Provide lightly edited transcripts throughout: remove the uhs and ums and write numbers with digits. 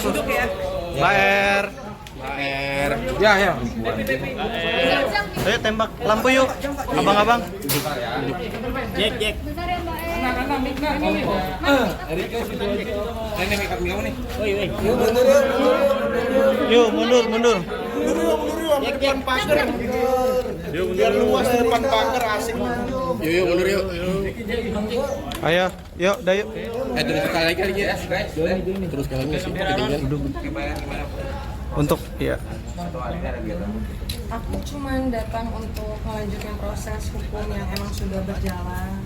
duduk ya. Baer. Ya, ya. Ayo tembak lampu yuk. Abang-abang. Jack. Yuk, mundur. Jack. Biar luas di depan pagar asik. Yuk, mundur yuk. Ayo, yuk, dah yuk. Terus sekali lagi ya. Terus sekali lagi sih. Untuk ya. Aku cuman datang untuk melanjutkan proses hukum yang emang sudah berjalan.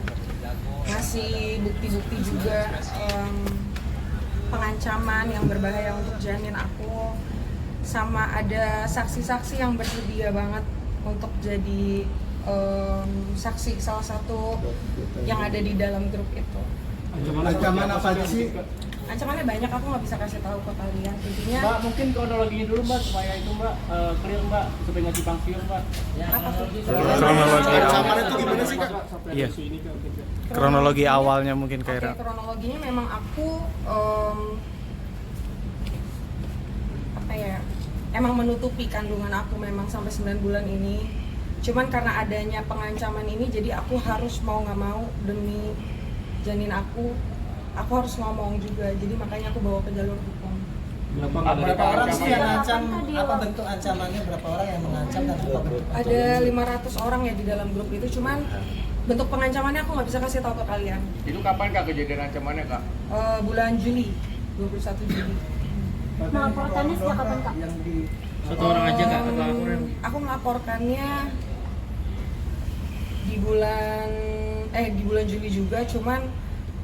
Ngasih bukti-bukti juga pengancaman yang berbahaya untuk janin aku. Sama ada saksi-saksi yang bersedia banget untuk jadi saksi salah satu yang ada di dalam grup itu. Ancaman apa aja sih? Ancamannya banyak, aku nggak bisa kasih tahu ke kalian. Intinya Mbak, mungkin kronologinya dulu Mbak, supaya itu Mbak clear Mbak, supaya nggak simpang siur Mbak. apa tuh? Kronologi Ancaman itu gimana sih, Kak? Iya. Kronologi awalnya mungkin Oke, kayak kronologinya memang aku apa ya, emang menutupi kandungan aku memang sampai 9 bulan ini. Cuman karena adanya pengancaman ini, jadi aku harus mau nggak mau demi janin aku harus ngomong juga. Jadi makanya aku bawa ke jalur hukum. Berapa orang sih yang ngancam? Apa bentuk ancamannya? Berapa orang yang mengancam dan apa bentuk? Ada 500 orang ya di dalam grup itu. Cuman bentuk pengancamannya aku nggak bisa kasih tahu ke kalian. Itu kapan Kak kejadian ancamannya Kak? Bulan Juli, 21 Juli. Melaporkannya sejak kapan Kak? Satu orang aja Kak atau laporan? Aku melaporkannya di bulan Juli juga, cuman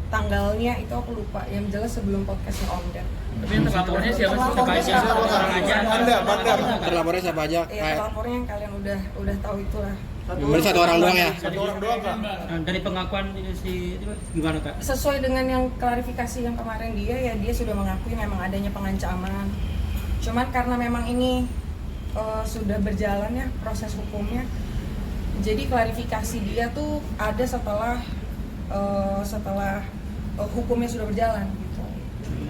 tanggalnya itu aku lupa. Yang jelas sebelum podcastnya Om Dan. Tapi yang terlapornya siapa sih? Siapa aja? Satu orang aja? Terlapornya siapa aja? Ya, pelapornya yang kalian udah tahu itulah. Berarti satu orang doang ya? Satu orang doang, Kak. Nah, dari pengakuan ini si itu gimana Kak? Sesuai dengan yang klarifikasi yang kemarin dia sudah mengakui memang adanya pengancaman. Cuman karena memang ini sudah berjalan ya proses hukumnya. Jadi klarifikasi dia tuh ada setelah hukumnya sudah berjalan gitu.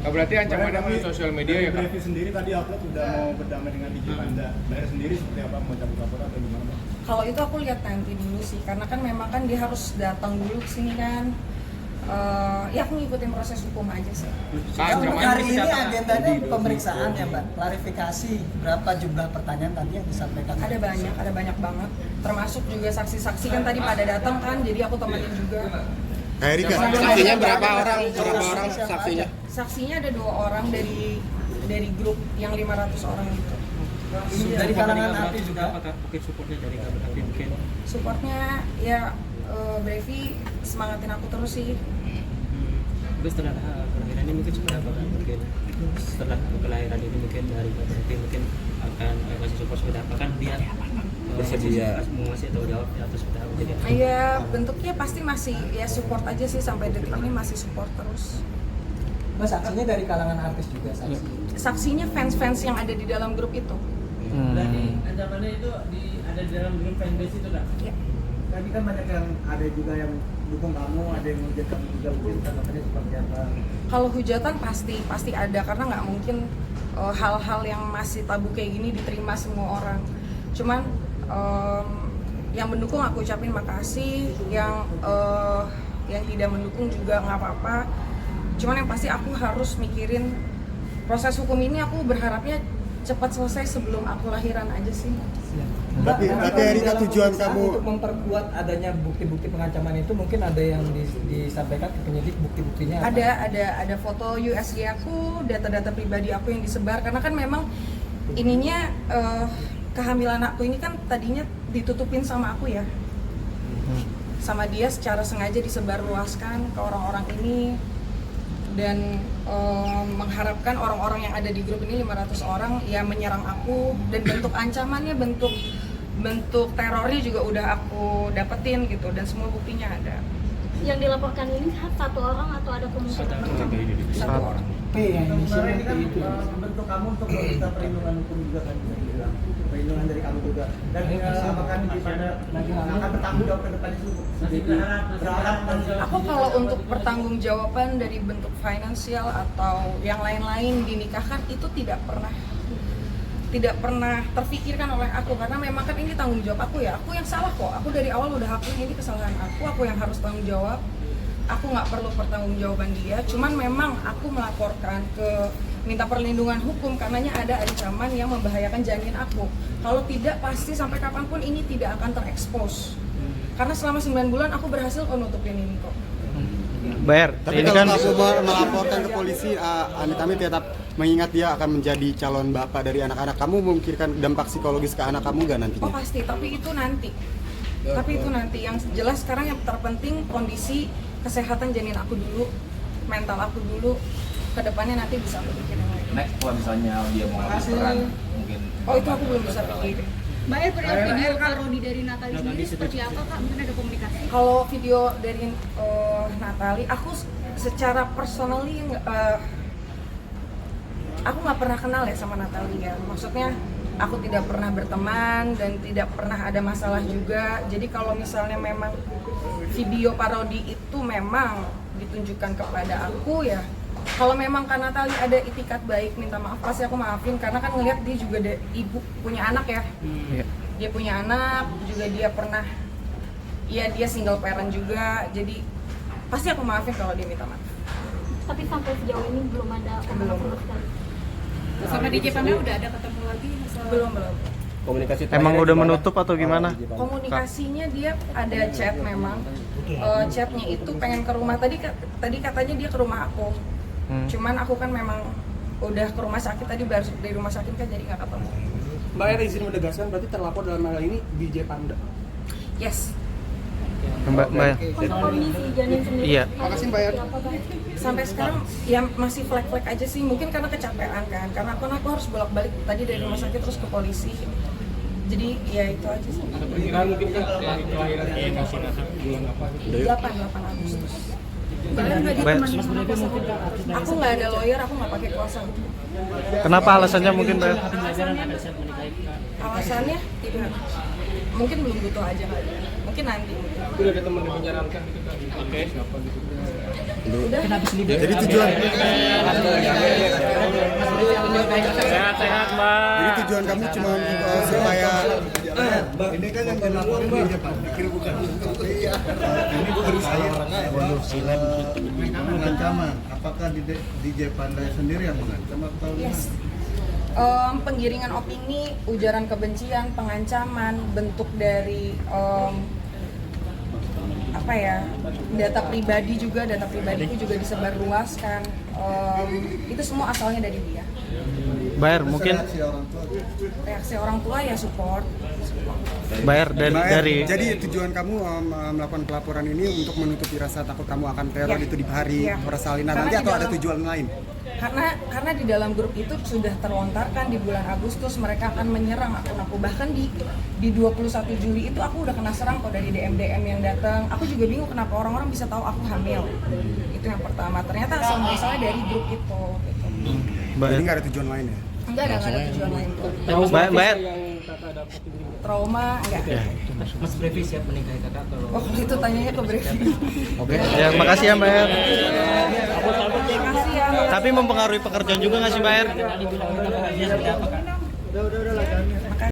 Berarti ancamannya melalui sosial media ya Kak? Brevi sendiri tadi upload udah mau berdamai dengan DJ Anda. Bayar sendiri seperti apa? Mau cabut laporan atau gimana, Pak? Kalau itu aku lihat nanti dulu sih, karena kan memang kan dia harus datang dulu ke sini kan. Ya aku ngikutin proses hukum aja sih. Untuk hari ini agendanya pemeriksaan ya Mbak, klarifikasi berapa jumlah pertanyaan tadi yang disampaikan? Ada banyak banget. Termasuk juga saksi-saksi kan tadi pada datang kan, jadi aku temenin juga. Saksinya berapa orang? Berapa orang saksinya? Saksinya ada 2 orang dari grup yang 500 orang itu. Dari kalangan artis juga. Apakah mungkin supportnya dari kalangan artis mungkin? Supportnya ya Brevi semangatin aku terus sih. Terus setelah kelahiran ini mungkin seperti apa Kak? Mungkin setelah kelahiran ini mungkin dari Brevi mungkin akan masih support seperti apa kan dia Bersedia mau ngasih tahu jawab atau seperti apa jadi? Iya, bentuknya pasti masih ya support aja sih, sampai detik ini masih support terus. Mbak, saksinya dari kalangan artis juga saksi. Saksinya fans-fans yang ada di dalam grup itu. Ancamannya itu ada di dalam grup fanbase itu Kak? Ya. Tadi kan banyak yang ada juga yang dukung kamu, ada yang menghujat kamu juga, mungkin tanggapannya seperti apa? Kalau hujatan pasti ada, karena nggak mungkin hal-hal yang masih tabu kayak gini diterima semua orang. Cuman yang mendukung aku ucapin makasih, yang tidak mendukung juga nggak apa-apa. Cuman yang pasti aku harus mikirin proses hukum ini, aku berharapnya cepat selesai sebelum aku lahiran aja sih. Tapi Erika, tujuan kamu untuk memperkuat adanya bukti-bukti pengancaman itu, mungkin ada yang disampaikan ke penyidik, bukti-buktinya apa? Ada foto USG aku, data-data pribadi aku yang disebar, karena kan memang ininya kehamilan aku ini kan tadinya ditutupin sama aku ya, sama dia secara sengaja disebarluaskan ke orang-orang ini, dan mengharapkan orang-orang yang ada di grup ini 500 orang ya menyerang aku, dan bentuk ancamannya, bentuk terornya juga udah aku dapetin gitu, dan semua buktinya ada. Yang dilaporkan ini satu orang atau ada kemungkinan? Satu orang. yang inisialnya Ini kan itu. bentuk kamu untuk meminta perlindungan hukum juga kan, bisa dibilang. Perlindungan dari kamu juga. Dan apakah daripada akan bertanggung jawab ke depan itu? Masih berharap Aku kalau untuk pertanggungjawaban dari bentuk finansial atau yang lain-lain dinikahkan itu tidak pernah terfikirkan oleh aku, karena memang kan ini tanggung jawab aku ya. Aku yang salah kok. Aku dari awal udah akuin ini kesalahan aku yang harus tanggung jawab. Aku nggak perlu pertanggungjawaban dia. Cuman memang aku melaporkan ke minta perlindungan hukum karenanya ada ancaman yang membahayakan janin aku. Kalau tidak pasti sampai kapanpun ini tidak akan terekspos. Karena selama 9 bulan aku berhasil kok nutupin ini kok. Bayar. Tapi Ini kalau kan kamu melaporkan ke polisi, Amit-amit tetap mengingat dia akan menjadi calon bapak dari anak-anak. Kamu memikirkan dampak psikologis ke anak kamu nggak Oh nantinya? pasti, tapi itu nanti. Yang jelas sekarang yang terpenting kondisi kesehatan janin aku dulu, mental aku dulu. Kedepannya nanti bisa aku pikirin lagi. Next kalau misalnya dia mau ambil peran mungkin Oh itu aku belum bisa pikirin. Mbak El, perihal video Kak Rodi dari Natali sendiri seperti apa Kak? Mungkin ada komunikasi? Kalau video dari Natali, aku secara personally aku nggak pernah kenal ya sama Natali ya. Maksudnya aku tidak pernah berteman dan tidak pernah ada masalah juga. Jadi kalau misalnya memang video parodi itu memang ditunjukkan kepada aku ya, kalau memang Kak Natali ada itikat baik minta maaf pasti aku maafin, karena kan ngelihat dia juga ibu punya anak ya. Dia punya anak juga, dia pernah ya dia single parent juga, jadi pasti aku maafin kalau dia minta maaf. Tapi sampai sejauh ini belum ada komentar sama sekali. Sama DJ Panda udah ada ketemu lagi masalah? Belum. Komunikasi emang udah menutup atau gimana? Komunikasinya dia ada chat memang. Chatnya itu pengen ke rumah, tadi katanya dia ke rumah aku. Cuman aku kan memang udah ke rumah sakit, tadi baru dari rumah sakit kan, jadi nggak ketemu. Mbak Era izin menegaskan berarti terlapor dalam hal ini DJ Panda. Yes. Mbak. Untuk kondisi janin sendiri. Iya. Makasih Mbak El. Sampai sekarang ya masih flek-flek aja sih, mungkin karena kecapean kan, karena aku harus bolak-balik tadi dari rumah sakit terus ke polisi. Jadi ya itu aja sih. Mungkin kelahiran kasih bulan apa? 8 Agustus. Aku nggak ada lawyer, aku nggak pakai kuasa hukum. Kenapa alasannya mungkin, Mbak? Alasannya tidak, mungkin belum butuh aja kali. Mungkin nanti. Udah ada teman yang menyarankan gitu kan? Oke, siapa gitu? Udah. Jadi tujuan Sehat-sehat, Mbak. jadi tujuan kamu cuma supaya ini kan yang dilaporin DJ Panda, bukan ini berusaha mengancaman. Apakah DJ Panda sendiri yang mengancam atau Yes. Penggiringan opini, ujaran kebencian, pengancaman, bentuk dari data pribadiku juga disebarluaskan. Itu semua asalnya dari dia. Bayar mungkin Reaksi orang tua ya support. bayar dari Jadi tujuan kamu melakukan pelaporan ini untuk menutupi rasa takut kamu akan teror Ya. itu di hari Ya. persalinan Karena nanti, di atau ada dalam- tujuan lain? Karena di dalam grup itu sudah terlontarkan di bulan Agustus mereka akan menyerang akun aku, bahkan di 21 Juli itu aku udah kena serang kok dari DM yang datang. Aku juga bingung kenapa orang-orang bisa tahu aku hamil. Itu yang pertama. Ternyata asal muasalnya dari grup itu. Gitu. Jadi nggak ada tujuan lain ya? Enggak ada tujuan lain. bayar. Trauma enggak. Mas Brevi siap menikahi kakak kalau Oh itu tanyanya ke Brevi. Oke. Ya, makasih ya, Mbak. Makasih ya. Tapi mempengaruhi pekerjaan juga nggak sih, Mbak? tadi bilang itu bahagia seperti apa kak? udah lah jangan